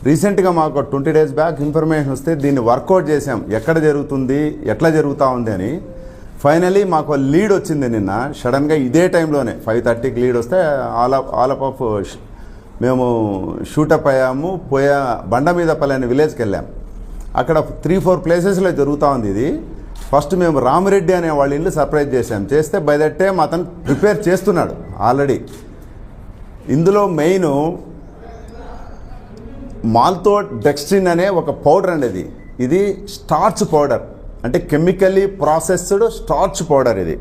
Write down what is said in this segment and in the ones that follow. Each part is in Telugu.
రీసెంట్గా మాకు 20 days బ్యాక్ ఇన్ఫర్మేషన్ వస్తే దీన్ని వర్కౌట్ చేసాం, ఎక్కడ జరుగుతుంది, ఎట్లా జరుగుతూ ఉంది అని. ఫైనలీ మాకు లీడ్ వచ్చింది నిన్న సడన్గా ఇదే టైంలోనే 5:30కి లీడ్ వస్తే ఆల్ ఆఫ్ మేము షూటప్ అయ్యాము. బండ మీద పల్లె అనే విలేజ్కి వెళ్ళాం. అక్కడ 3-4 ప్లేసెస్లో జరుగుతూ ఉంది ఇది. ఫస్ట్ మేము రామిరెడ్డి అనే వాళ్ళ ఇల్లు సర్ప్రైజ్ చేసాం. చేస్తే బై దట్ టైం అతను ప్రిపేర్ చేస్తున్నాడు ఆల్రెడీ. ఇందులో మెయిన్ మాల్తోడెక్స్ట్రిన్ అనే ఒక పౌడర్ అండి. ఇది స్టార్చ్ పౌడర్, అంటే కెమికల్లీ ప్రాసెస్డ్ స్టార్చ్ పౌడర్. ఇది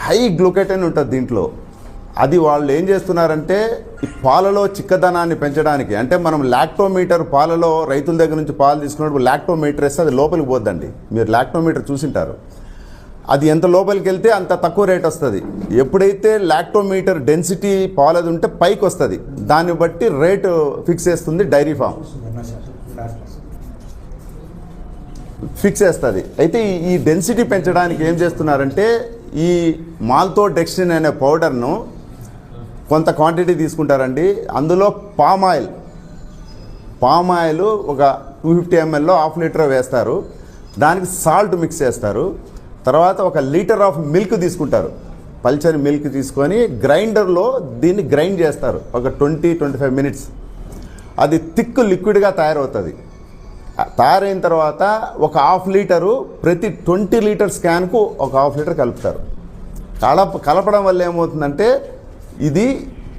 హై గ్లూకేటైన్ ఉంటుంది దీంట్లో. అది వాళ్ళు ఏం చేస్తున్నారంటే ఈ పాలలో చిక్కదనాన్ని పెంచడానికి, అంటే మనం లాక్టోమీటర్ పాలలో రైతుల దగ్గర నుంచి పాలు తీసుకున్నప్పుడు లాక్టోమీటర్ వేస్తే అది లోపలికి పోద్దండి. మీరు లాక్టోమీటర్ చూసింటారు. అది ఎంత లోపలికి వెళ్తే అంత తక్కువ రేట్ వస్తుంది. ఎప్పుడైతే లాక్టోమీటర్ డెన్సిటీ పాలది ఉంటే పైకి వస్తుంది, దాన్ని బట్టి రేటు ఫిక్స్ చేస్తుంది డైరీ ఫామ్, ఫిక్స్ చేస్తుంది. అయితే ఈ డెన్సిటీ పెంచడానికి ఏం చేస్తున్నారంటే ఈ మాల్తోడెక్స్ట్రిన్ అనే పౌడర్ను కొంత క్వాంటిటీ తీసుకుంటారండి. అందులో పామ్ ఆయిల్ ఒక 250 ml 1/2 లీటర్ వేస్తారు. దానికి సాల్ట్ మిక్స్ చేస్తారు. తర్వాత 1 లీటర్ ఆఫ్ మిల్క్ తీసుకుంటారు. పల్చని మిల్క్ తీసుకొని గ్రైండర్లో దీన్ని గ్రైండ్ చేస్తారు ఒక 20-25 minutes. అది థిక్ లిక్విడ్గా తయారవుతుంది. తయారైన తర్వాత 1/2 లీటరు ప్రతి 20 లీటర్స్ క్యాన్కు 1/2 లీటర్ కలుపుతారు. కలపడం వల్ల ఏమవుతుందంటే ఇది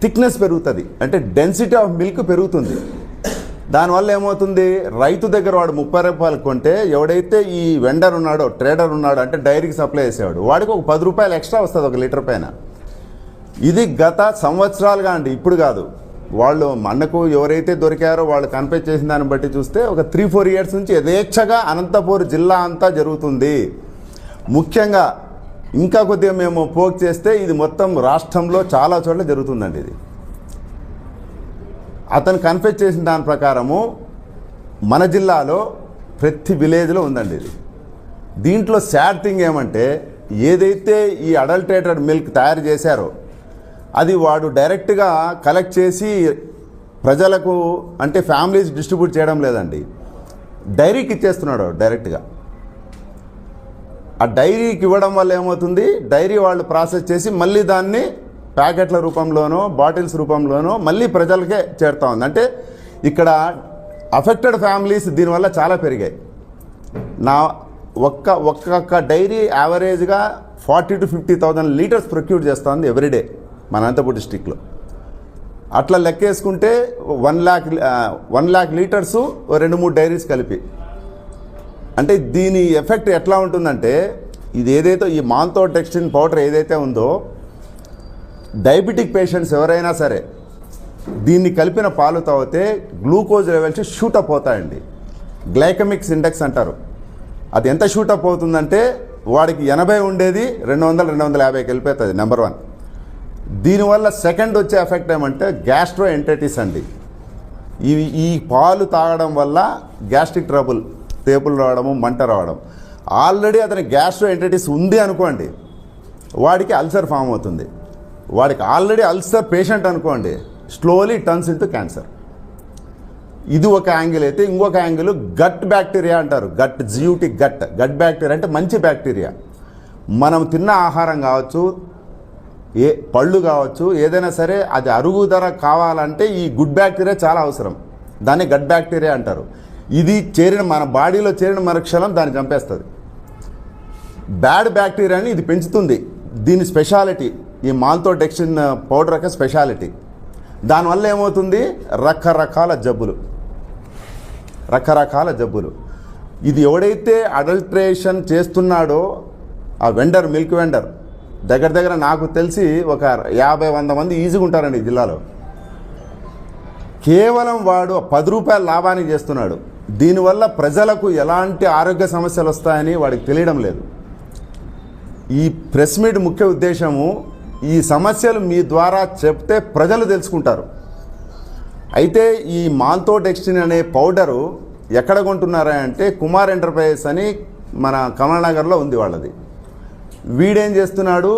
థిక్నెస్ పెరుగుతుంది, అంటే డెన్సిటీ ఆఫ్ మిల్క్ పెరుగుతుంది. దానివల్ల ఏమవుతుంది, రైతు దగ్గర వాడు 30 రూపాయలు కొంటే ఎవడైతే ఈ వెండర్ ఉన్నాడో, ట్రేడర్ ఉన్నాడో, అంటే డైరీకి సప్లై చేసేవాడు, వాడికి ఒక 10 రూపాయలు ఎక్స్ట్రా వస్తుంది 1 లీటర్ పైన. ఇది గత సంవత్సరాలుగా అండి, ఇప్పుడు కాదు. వాళ్ళు మనకు ఎవరైతే దొరికారో వాళ్ళు కన్ఫెస్ చేసిన దాన్ని బట్టి చూస్తే ఒక 3-4 years నుంచి యథేచ్ఛగా అనంతపూర్ జిల్లా అంతా జరుగుతుంది. ముఖ్యంగా ఇంకా కొద్దిగా మేము పోక్ చేస్తే ఇది మొత్తం రాష్ట్రంలో చాలా చోట్ల జరుగుతుందండి. ఇది అతను కన్ఫెస్ చేసిన దాని ప్రకారము మన జిల్లాలో ప్రతి విలేజ్లో ఉందండి ఇది. దీంట్లో సాడ్ థింగ్ ఏమంటే ఏదైతే ఈ అడల్టరేటెడ్ మిల్క్ తయారు చేశారో అది వాడు డైరెక్ట్గా కలెక్ట్ చేసి ప్రజలకు, అంటే ఫ్యామిలీస్ డిస్ట్రిబ్యూట్ చేయడం లేదండి, డైరీకి ఇచ్చేస్తున్నాడు డైరెక్ట్గా. ఆ డైరీకి ఇవ్వడం వల్ల ఏమవుతుంది, డైరీ వాళ్ళు ప్రాసెస్ చేసి మళ్ళీ దాన్ని ప్యాకెట్ల రూపంలోనో బాటిల్స్ రూపంలోనో మళ్ళీ ప్రజలకే చేరుతూ ఉంది. అంటే ఇక్కడ అఫెక్టెడ్ ఫ్యామిలీస్ దీనివల్ల చాలా పెరిగాయి. ఒక్కొక్క డైరీ యావరేజ్గా 40,000-50,000 లీటర్స్ ప్రొక్యూర్ చేస్తుంది ఎవ్రీడే మన అనంతపూర్ డిస్టిక్లో. అట్లా లెక్కేసుకుంటే 1 lakh లీటర్స్ 2-3 డైరీస్ కలిపి. అంటే దీని ఎఫెక్ట్ ఎట్లా ఉంటుందంటే ఇది ఏదైతే ఈ మాల్తోడెక్స్ట్రిన్ పౌడర్ ఏదైతే ఉందో, డయాబెటిక్ పేషెంట్స్ ఎవరైనా సరే దీన్ని కలిపిన పాలు తాగితే గ్లూకోజ్ లెవెల్స్ షూటప్ అవుతాయండి. గ్లైకమిక్స్ ఇండెక్స్ అంటారు. అది ఎంత షూటప్ అవుతుందంటే వాడికి 80 ఉండేది 200-250కి వెళ్ళిపోతుంది. నెంబర్ 1. దీనివల్ల సెకండ్ వచ్చే ఎఫెక్ట్ ఏమంటే గ్యాస్ట్రో ఎంటైటిస్ అండి. ఈ పాలు తాగడం వల్ల గ్యాస్ట్రిక్ ట్రబుల్, తేపులు రావడము, మంట రావడం. ఆల్రెడీ అతని గ్యాస్ట్రో ఎంటైటిస్ ఉంది అనుకోండి, వాడికి అల్సర్ ఫామ్ అవుతుంది. వాడికి ఆల్రెడీ అల్సర్ పేషెంట్ అనుకోండి, స్లోలీ టర్న్స్ ఇంటూ క్యాన్సర్. ఇది ఒక యాంగిల్ అయితే, ఇంకొక యాంగిల్ గట్ బ్యాక్టీరియా అంటారు. గట్ బ్యాక్టీరియా అంటే మంచి బ్యాక్టీరియా. మనం తిన్న ఆహారం కావచ్చు, పళ్ళు కావచ్చు, ఏదైనా సరే అది అరుగుదల కావాలంటే ఈ గుడ్ బ్యాక్టీరియా చాలా అవసరం. దాన్ని గట్ బ్యాక్టీరియా అంటారు. ఇది మన బాడీలో చేరిన మరుక్షణం దాన్ని చంపేస్తుంది. బ్యాడ్ బ్యాక్టీరియాని ఇది పెంచుతుంది. దీని స్పెషాలిటీ ఈ మాల్తోడెక్స్ట్రిన్ పౌడర్ యొక్క స్పెషాలిటీ. దానివల్ల ఏమవుతుంది, రకరకాల జబ్బులు. ఇది ఎవడైతే అడల్ట్రేషన్ చేస్తున్నాడో ఆ మిల్క్ వెండర్ దగ్గర నాకు తెలిసి ఒక 50-100 మంది ఈజీగా ఉంటారండి ఈ జిల్లాలో. కేవలం వాడు 10 రూపాయల లాభానికి చేస్తున్నాడు. దీనివల్ల ప్రజలకు ఎలాంటి ఆరోగ్య సమస్యలు వస్తాయని వాడికి తెలియడం లేదు. ఈ ప్రెస్ మీట్ ముఖ్య ఉద్దేశము ఈ సమస్యలు మీ ద్వారా చెప్తే ప్రజలు తెలుసుకుంటారు. అయితే ఈ మాల్తోడెక్స్ట్రిన్ అనే పౌడరు ఎక్కడ కొంటున్నారా అంటే కుమార్ ఎంటర్ప్రైజెస్ అని మన కమలనగర్లో ఉంది వాళ్ళది. వీడేం చేస్తున్నాడు,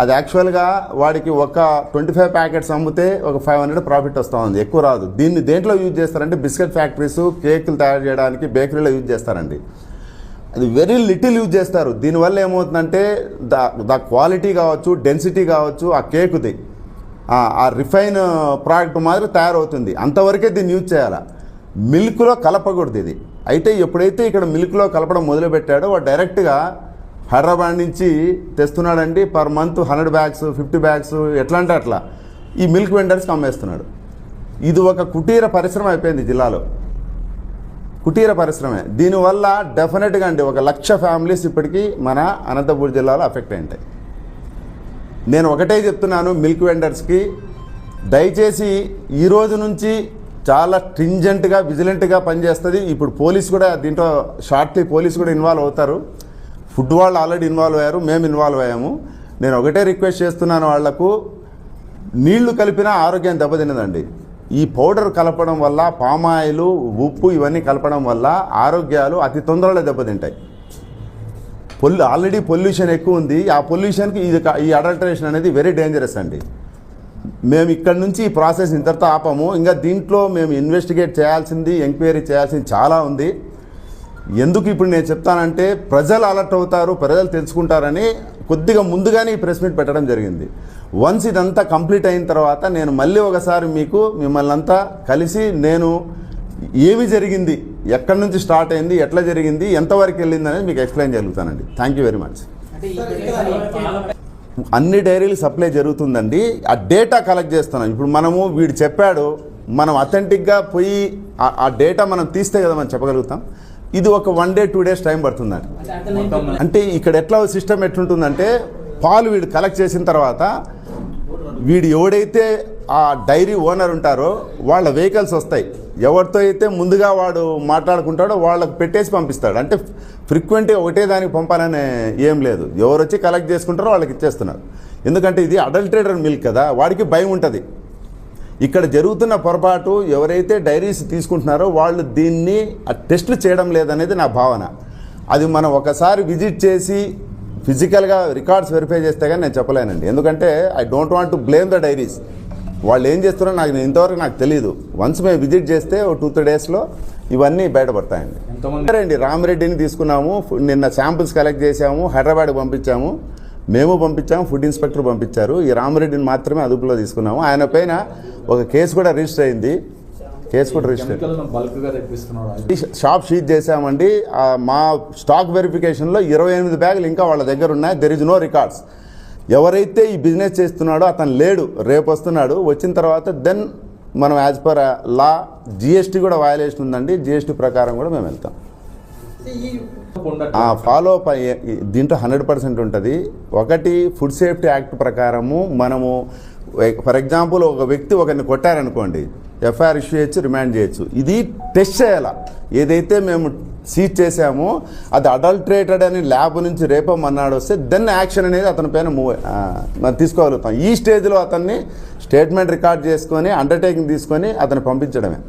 అది యాక్చువల్గా వాడికి ఒక 25 ప్యాకెట్స్ అమ్మితే ఒక 500 ప్రాఫిట్ వస్తూ ఉంది, ఎక్కువ రాదు. దీన్ని దేంట్లో యూజ్ చేస్తారంటే బిస్కెట్ ఫ్యాక్టరీస్, కేకులు తయారు చేయడానికి బేకరీలో యూజ్ చేస్తారండి. అది వెరీ లిటిల్ యూజ్ చేస్తారు. దీనివల్ల ఏమవుతుందంటే ద క్వాలిటీ కావచ్చు, డెన్సిటీ కావచ్చు, ఆ కేకుది ఆ రిఫైన్ ప్రోడక్ట్ మాదిరి తయారవుతుంది. అంతవరకే దీన్ని యూజ్ చేయాలి, మిల్క్లో కలపకూడదు ఇది. అయితే ఎప్పుడైతే ఇక్కడ మిల్క్లో కలపడం మొదలుపెట్టాడో వాడు డైరెక్ట్గా హైదరాబాద్ నుంచి తెస్తున్నాడండి. పర్ మంత్ 100 బ్యాగ్స్, 50 బ్యాగ్స్, ఎట్లా అంటే అట్లా ఈ మిల్క్ వెండర్స్కి అమ్మేస్తున్నాడు. ఇది ఒక కుటీర పరిశ్రమ అయిపోయింది జిల్లాలో, కుటీర పరిశ్రమే. దీనివల్ల డెఫినెట్గా అండి 1,00,000 ఫ్యామిలీస్ ఇప్పటికీ మన అనంతపురం జిల్లాలో అఫెక్ట్ అయింటాయి. నేను ఒకటే చెప్తున్నాను మిల్క్ వెండర్స్కి, దయచేసి ఈ రోజు నుంచి చాలా స్ట్రింజెంట్గా, విజిలెంట్గా పనిచేస్తుంది. ఇప్పుడు పోలీస్ కూడా దీంట్లో షార్ట్లీ పోలీస్ కూడా ఇన్వాల్వ్ అవుతారు. ఫుడ్ వాళ్ళు ఆల్రెడీ ఇన్వాల్వ్ అయ్యారు, మేము ఇన్వాల్వ్ అయ్యాము. నేను ఒకటే రిక్వెస్ట్ చేస్తున్నాను, వాళ్లకు నీళ్లు కలిపినా ఆరోగ్యం దెబ్బతిన్నదండి. ఈ పౌడర్ కలపడం వల్ల, పామాయిలు, ఉప్పు ఇవన్నీ కలపడం వల్ల ఆరోగ్యాలు అతి తొందరలో దెబ్బతింటాయి. ఆల్రెడీ పొల్యూషన్ ఎక్కువ ఉంది. ఆ పొల్యూషన్కి ఈ అడల్టరేషన్ అనేది వెరీ డేంజరస్ అండి. మేము ఇక్కడ నుంచి ఈ ప్రాసెస్ ఇంతటితో ఆపము. ఇంకా దీంట్లో మేము ఇన్వెస్టిగేట్ చేయాల్సింది, ఎంక్వైరీ చేయాల్సింది చాలా ఉంది. ఎందుకు ఇప్పుడు నేను చెప్తానంటే ప్రజలు అలర్ట్ అవుతారు, ప్రజలు తెలుసుకుంటారని కొద్దిగా ముందుగానే ఈ ప్రెస్ మీట్ పెట్టడం జరిగింది. వన్స్ ఇదంతా కంప్లీట్ అయిన తర్వాత నేను మళ్ళీ ఒకసారి మిమ్మల్ని అంతా కలిసి నేను ఏమి జరిగింది, ఎక్కడి నుంచి స్టార్ట్ అయింది, ఎట్లా జరిగింది, ఎంతవరకు వెళ్ళింది అనేది మీకు ఎక్స్ప్లెయిన్ జరుగుతానండి. Thank you very much. అన్ని డైరీలు సప్లై జరుగుతుందండి. ఆ డేటా కలెక్ట్ చేస్తున్నాం. ఇప్పుడు మనము వీడు చెప్పాడు, మనం అథెంటిక్గా పోయి ఆ డేటా మనం తీస్తే కదా మనం చెప్పగలుగుతాం. ఇది ఒక 1 day 2 days టైం పడుతుందండి. అంటే ఇక్కడ ఎట్లా సిస్టమ్ ఎట్లుంటుందంటే పాలు వీడు కలెక్ట్ చేసిన తర్వాత వీడు ఎవడైతే ఆ డైరీ ఓనర్ ఉంటారో వాళ్ళ వెహికల్స్ వస్తాయి. ఎవరితో అయితే ముందుగా వాడు మాట్లాడుకుంటాడో వాళ్ళకు పెట్టేసి పంపిస్తాడు. అంటే ఫ్రీక్వెంట్గా ఒకటే దానికి పంపాలనే ఏం లేదు. ఎవరు వచ్చి కలెక్ట్ చేసుకుంటారో వాళ్ళకి ఇచ్చేస్తున్నారు. ఎందుకంటే ఇది అడల్టరేటెడ్ మిల్క్ కదా, వాడికి భయం ఉంటుంది. ఇక్కడ జరుగుతున్న పొరపాటు, ఎవరైతే డైరీస్ తీసుకుంటున్నారో వాళ్ళు దీన్ని టెస్టులు చేయడం లేదనేది నా భావన. అది మనం ఒకసారి విజిట్ చేసి ఫిజికల్గా రికార్డ్స్ వెరిఫై చేస్తే కానీ నేను చెప్పలేనండి. ఎందుకంటే I don't want to blame the diaries. వాళ్ళు ఏం చేస్తున్నారో ఇంతవరకు నాకు తెలియదు. వన్స్ మేము విజిట్ చేస్తే 2-3 daysలో ఇవన్నీ బయటపడతాయండి. అండి రామిరెడ్డిని తీసుకున్నాము, నిన్న శాంపిల్స్ కలెక్ట్ చేసాము, హైదరాబాద్కి పంపించాము, మేము పంపించాము, ఫుడ్ ఇన్స్పెక్టర్ పంపించారు. ఈ రామిరెడ్డిని మాత్రమే అదుపులో తీసుకున్నాము. ఆయన పైన ఒక కేసు కూడా రిజిస్టర్ అయింది. షాప్ షీజ్ చేసామండి. మా స్టాక్ వెరిఫికేషన్లో 28 బ్యాగులు ఇంకా వాళ్ళ దగ్గర ఉన్నాయి. There is no records. ఎవరైతే ఈ బిజినెస్ చేస్తున్నాడో అతను లేడు, రేపు వస్తున్నాడు. వచ్చిన తర్వాత దెన్ మనం యాజ్ పర్ లా జిఎస్టీ కూడా వయలేషన్ ఉందండి. జిఎస్టీ ప్రకారం కూడా మేము వెళ్తాం. ఫాలో అప్ దీంట్లో 100% ఉంటుంది. ఒకటి, ఫుడ్ సేఫ్టీ యాక్ట్ ప్రకారము మనము ఫర్ ఎగ్జాంపుల్ ఒక వ్యక్తి ఒకరిని కొట్టారనుకోండి, ఎఫ్ఐఆర్ ఇష్యూ చేయొచ్చు, రిమాండ్ చేయొచ్చు. ఇది టెస్ట్ చేయాలా. ఏదైతే మేము సీజ్ చేసామో అది అడల్టరేటెడ్ అని ల్యాబ్ నుంచి రేపమన్నాడు వస్తే దెన్ యాక్షన్ అనేది అతని పైన మనం తీసుకోగలుగుతాం. ఈ స్టేజ్లో అతన్ని స్టేట్మెంట్ రికార్డ్ చేసుకొని అండర్టేకింగ్ తీసుకొని అతను పంపించడమే.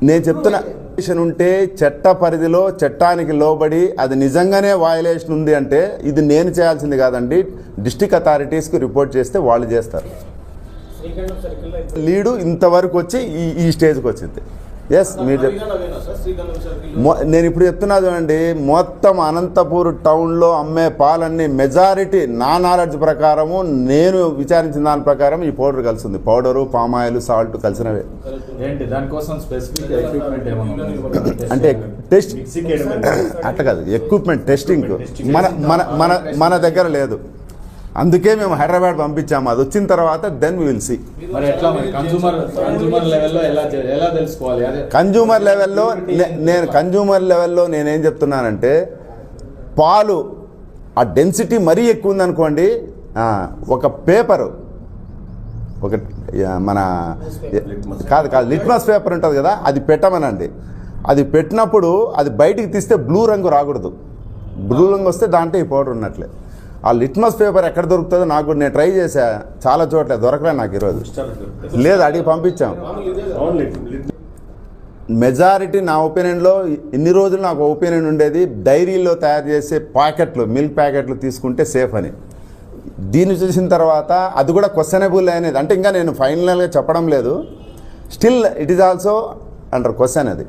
నేను చెప్తున్న ఉంటే చట్ట పరిధిలో చట్టానికి లోబడి అది నిజంగానే వయలేషన్ ఉంది అంటే ఇది నేను చేయాల్సింది కాదండి. డిస్ట్రిక్ట్ అథారిటీస్కి రిపోర్ట్ చేస్తే వాళ్ళు చేస్తారు. లీడు ఇంతవరకు వచ్చి ఈ స్టేజ్కి వచ్చింది. ఎస్, మీరు నేను ఇప్పుడు చెప్తున్నది అండి, మొత్తం అనంతపూర్ టౌన్లో అమ్మే పాలన్నీ మెజారిటీ నా నాలెడ్జ్ ప్రకారము, నేను విచారించిన దాని ప్రకారం ఈ పౌడర్ కలిసింది. పౌడరు, పామాయిల్, సాల్ట్ కలిసినవే. అంటే టెస్ట్ అట్లా కాదు, ఎక్విప్మెంట్ టెస్టింగ్ మన దగ్గర లేదు. అందుకే మేము హైదరాబాద్ పంపించాము. అది వచ్చిన తర్వాత then we will see. Consumer లెవెల్లో నేనేం చెప్తున్నానంటే, పాలు ఆ డెన్సిటీ మరీ ఎక్కువ ఉందనుకోండి, ఒక పేపరు, ఒక మన కాదు లిట్మస్ పేపర్ ఉంటుంది కదా, అది పెట్టమనండి. అది పెట్టినప్పుడు అది బయటికి తీస్తే బ్లూ రంగు రాకూడదు. బ్లూ రంగు వస్తే దాంట్లో ఈ పౌడర్ ఉన్నట్లే. ఆ లిట్మస్ పేపర్ ఎక్కడ దొరుకుతుందో నాకు కూడా, నేను ట్రై చేశా చాలా చోట్ల, దొరకలే నాకు ఈరోజు. లేదు, అడిగి పంపించాం. మెజారిటీ నా ఒపీనియన్లో ఇన్ని రోజులు నాకు ఒపీనియన్ ఉండేది, డైరీలో తయారు చేసే ప్యాకెట్లు, మిల్క్ ప్యాకెట్లు తీసుకుంటే సేఫ్ అని. దీన్ని చూసిన తర్వాత అది కూడా క్వశ్చనబుల్ అనేది, అంటే ఇంకా నేను ఫైనల్గా చెప్పడం లేదు, still it is also under question అది.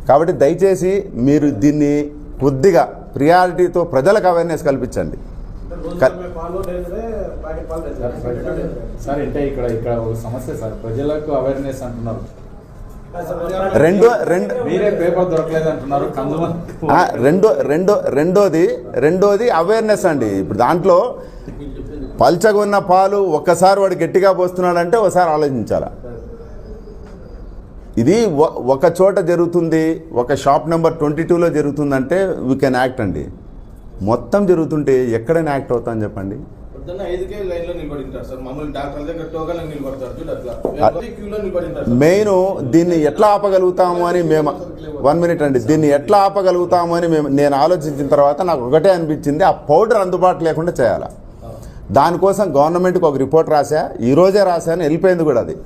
కాబట్టి దయచేసి మీరు దీన్ని కొద్దిగా ప్రియారిటీతో ప్రజలకు అవేర్నెస్ కల్పించండి. సార్ అంటే ఇక్కడ ఒక సమస్య సార్, ప్రజలకు అవేర్నెస్ అంటున్నారు, మీరే పేపర్ దొరకలేదు అంటున్నారు. రెండోది అవేర్నెస్ అండి. ఇప్పుడు దాంట్లో పల్చగా ఉన్న పాలు ఒక్కసారి వాడు గట్టిగా పోస్తున్నాడంటే ఒకసారి ఆలోచించాలా. ఇది ఒక చోట జరుగుతుంది, ఒక షాప్ నెంబర్ 22లో జరుగుతుందంటే వీ కెన్ యాక్ట్ అండి. మొత్తం జరుగుతుంటే ఎక్కడైనా యాక్ట్ అవుతామని చెప్పండి. మెయిన్ దీన్ని ఎట్లా ఆపగలుగుతాము అని మేము 1 మినిట్ అండి, దీన్ని ఎట్లా ఆపగలుగుతాము అని నేను ఆలోచించిన తర్వాత నాకు ఒకటే అనిపించింది, ఆ పౌడర్ అందుబాటు లేకుండా చేయాలి. దానికోసం గవర్నమెంట్కి ఒక రిపోర్ట్ ఈరోజే రాశాను, వెళ్ళిపోయింది కూడా అది.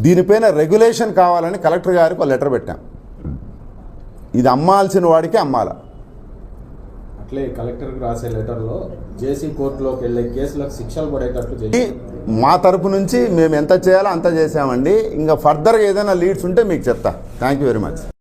దీనిపైన రెగ్యులేషన్ కావాలని కలెక్టర్ గారికి ఒక లెటర్ పెట్టాం. ఇది అమ్మాల్సిన వాడికి అమ్మాల. అట్లే కలెక్టర్కి రాసే లెటర్లో జేసీ కోర్టులోకి వెళ్ళే కేసులకు శిక్షలు పడేటట్లు చేసి మా తరపు నుంచి మేము ఎంత చేయాలో అంత చేసామండి. ఇంకా ఫర్దర్గా ఏదైనా లీడ్స్ ఉంటే మీకు చెప్తా. Thank you very much.